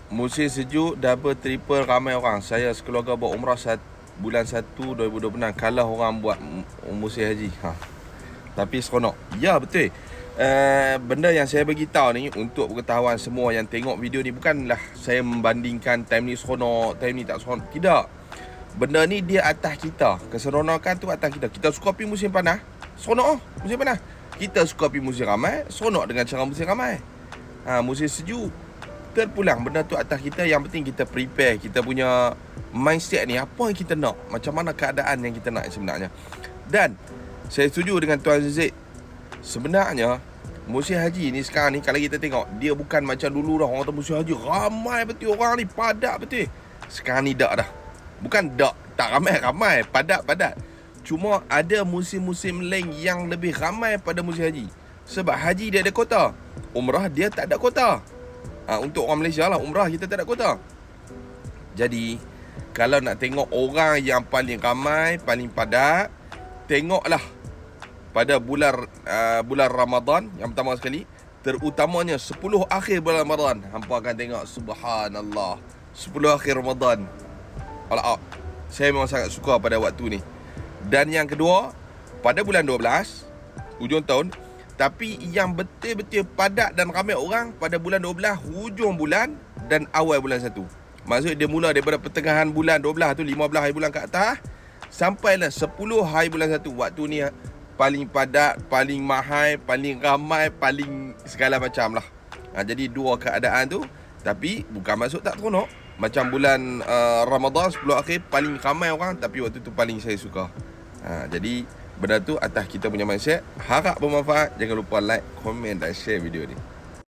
Musim sejuk, double, triple, ramai orang. Saya sekeluarga buat umrah bulan 1 2026. Kalah orang buat musim haji. Tapi seronok. Ya, betul. Benda yang saya bagi tahu ni untuk pengetahuan semua yang tengok video ni, bukanlah saya membandingkan time ni seronok, time ni tak seronok. Tidak. Benda ni dia atas kita. Keseronokan tu atas kita. Kita suka pergi musim panas, seronok musim panas. Kita suka pergi musim ramai, seronok dengan cara musim ramai. Musim sejuk, terpulang. Benda tu atas kita. Yang penting kita prepare. Kita punya mindset ni, apa yang kita nak, macam mana keadaan yang kita nak sebenarnya. Dan saya setuju dengan Tuan Zaid. Sebenarnya musim haji ni sekarang ni, kalau kita tengok, dia bukan macam dulu dah. Orang kata musim haji ramai betul orang ni, padat betul. Sekarang ni tak dah. Bukan tak ramai, padat. Cuma ada musim-musim lain yang lebih ramai pada musim haji. Sebab haji dia ada kota, umrah dia tak ada kota. Untuk orang Malaysia lah, umrah kita tak ada kota. Jadi kalau nak tengok orang yang paling ramai, paling padat, tengoklah pada bulan Ramadan yang pertama sekali, terutamanya 10 akhir bulan Ramadan. Hampa akan tengok, subhanallah, 10 akhir Ramadan. Saya memang sangat suka pada waktu ni. Dan yang kedua, pada bulan 12 hujung tahun. Tapi yang betul-betul padat dan ramai orang pada bulan 12 hujung bulan dan awal bulan 1. Maksud dia mula daripada pertengahan bulan 12 tu, 15 hari bulan ke atas, sampailah 10 hari bulan 1. Waktu ni paling padat, paling mahal, paling ramai, paling segala macam lah. Jadi dua keadaan tu. Tapi bukan maksud tak seronok. Macam bulan Ramadan 10 akhir paling ramai orang, tapi waktu tu paling saya suka. Jadi benda tu atas kita punya mindset. Harap bermanfaat. Jangan lupa like, komen dan share video ni.